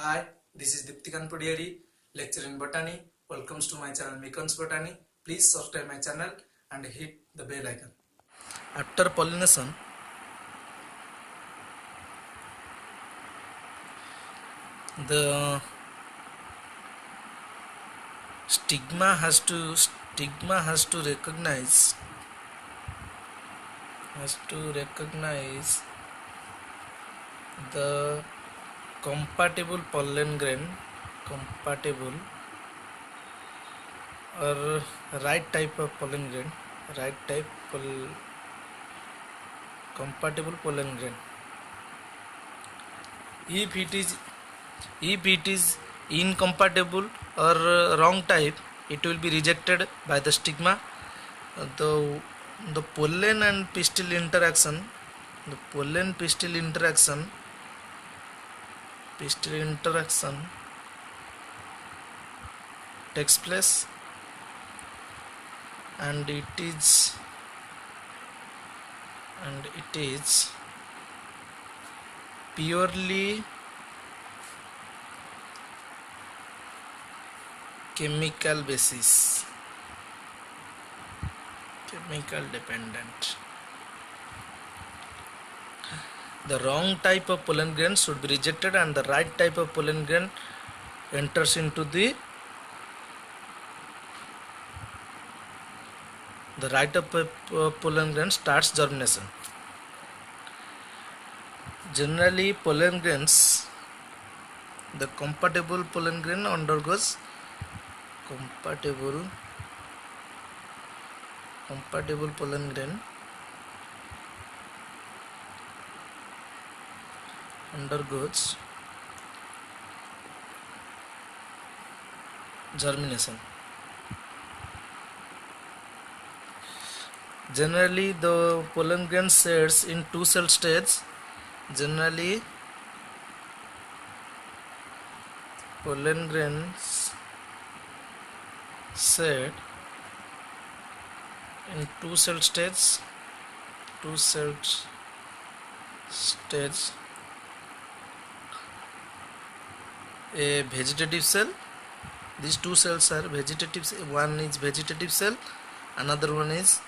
Hi, this is Diptikan Pudiyari, lecturer in botany. Welcome to my channel Mikon's Botany. Please subscribe my channel and hit the bell icon. After pollination, the stigma has to recognize the compatible pollen grain, compatible or right type of pollen grain, right type compatible pollen grain. If it is incompatible or wrong type, it will be rejected by the stigma. The pollen and pistil interaction, the pollen pistil interaction takes place, and it is purely chemical basis, chemical dependent. The wrong type of pollen grain should be rejected and the right type of pollen grain enters into the right type of pollen grain starts germination. Generally pollen grains, the compatible pollen grain undergoes compatible pollen grain undergoes germination. Generally the pollen grain sheds in two cell stage. Generally pollen grains shed in two cell stage, a vegetative cell. These two cells are vegetative. One is vegetative cell, another one is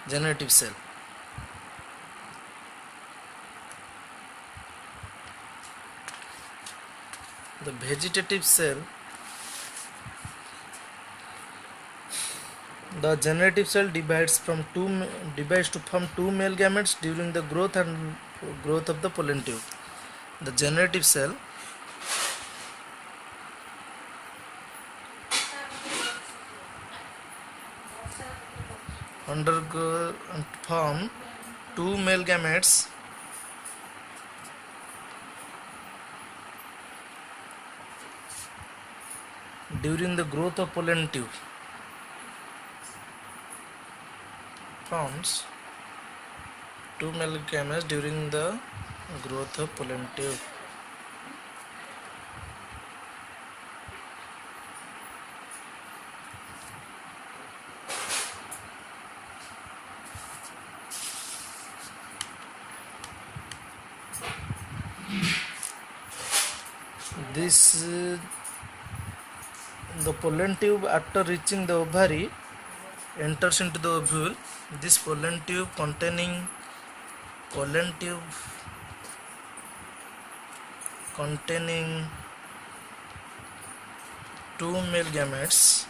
generative cell. The vegetative cell, the generative cell divides to form two male gametes during the growth of the pollen tube. The generative cell undergo and form two male gametes during the growth of pollen tube. Forms two male gametes during the growth of pollen tube. The pollen tube, after reaching the ovary, enters into the ovule. This pollen tube containing two male gametes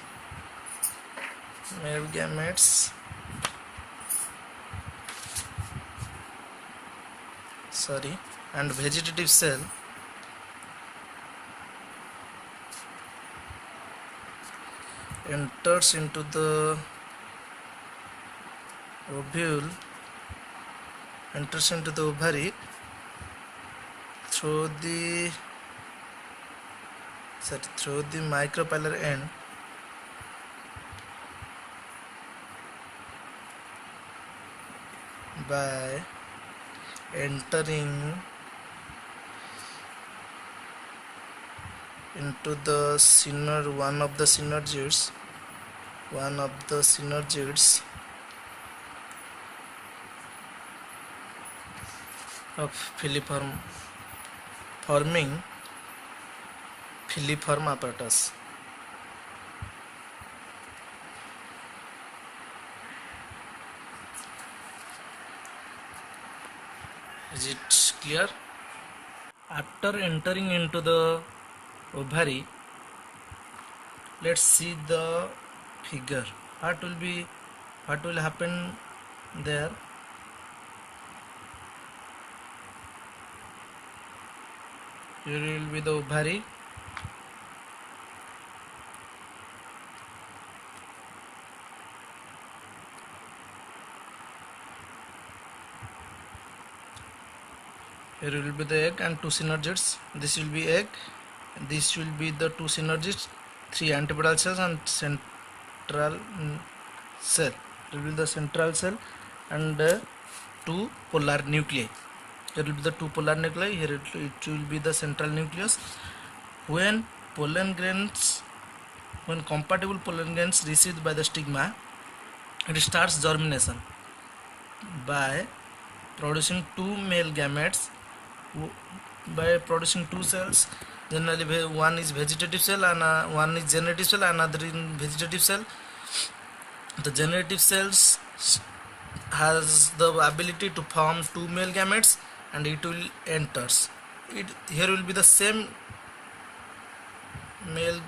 and vegetative cell enters into the ovule, enters into the ovary through the micropylar end by entering into the one of the synergids of filiform, forming filiform apparatus. Is it clear? After entering into the ovary, let's see the figure. What will happen there? Here will be the ovary. Here will be the egg and two synergids. This will be egg. This will be the two synergids, three antibodial cells and central cell. It will be the central cell and two polar nuclei. Here will be the two polar nuclei. Here it will be the central nucleus. When compatible pollen grains received by the stigma, it starts germination by producing two male gametes. By producing two cells, generally one is vegetative cell and one is generative cell, another is vegetative cell. The generative cells has the ability to form two male gametes and it will enters. Here will be the same male,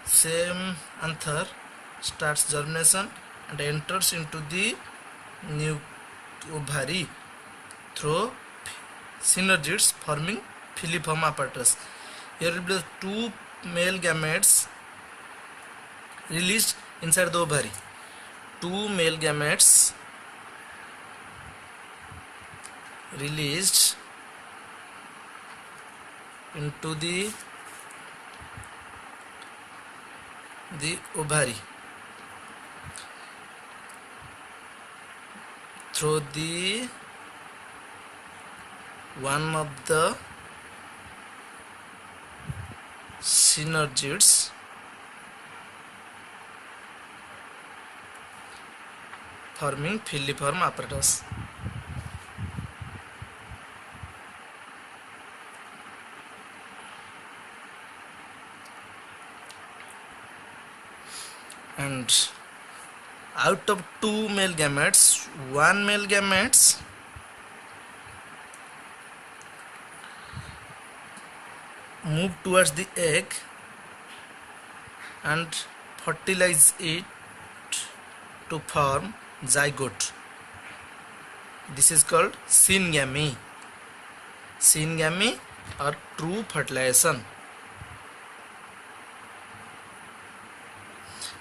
same anther starts germination and enters into the new ovary through synergids forming filiform apparatus. Here will be the two male gametes released inside the ovary. Two male gametes released into the ovary through the one of the synergids forming filiform apparatus. And out of two male gametes, one male gametes move towards the egg and fertilize it to form zygote. This is called syngamy. Syngamy or true fertilization.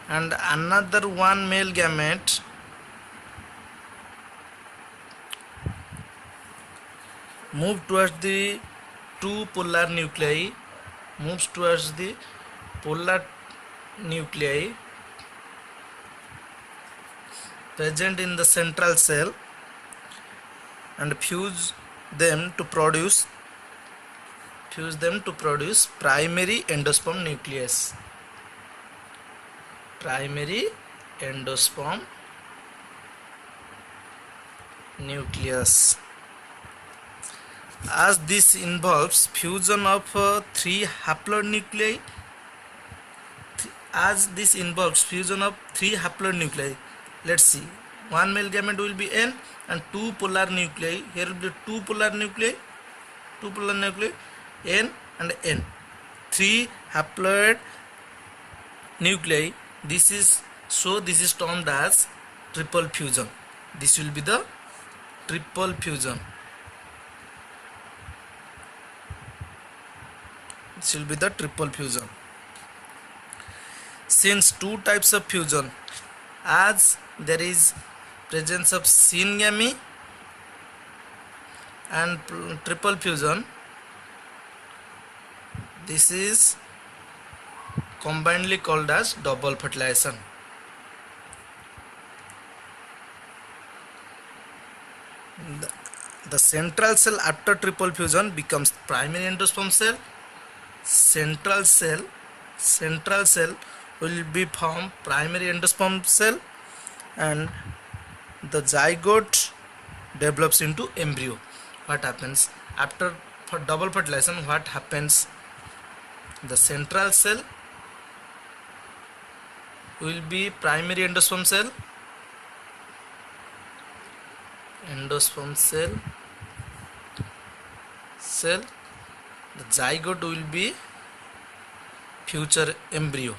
And another one male gamete move towards the two polar nuclei, moves towards the polar nuclei present in the central cell and fuse them to produce primary endosperm nucleus. Primary endosperm nucleus. As this involves fusion of three haploid nuclei, let's see, one male gamete will be N and two polar nuclei. Here will be two polar nuclei, N and N. Three haploid nuclei. This is termed as triple fusion. This will be the triple fusion. This will be the triple fusion. Since two types of fusion, as there is presence of syngamy and triple fusion, this is combinedly called as double fertilization. The central cell after triple fusion becomes primary endosperm cell. Central cell will be formed primary endosperm cell and the zygote develops into embryo. What happens after double fertilization? What happens? The central cell will be primary endosperm cell. Endosperm cell. The zygote will be future embryo.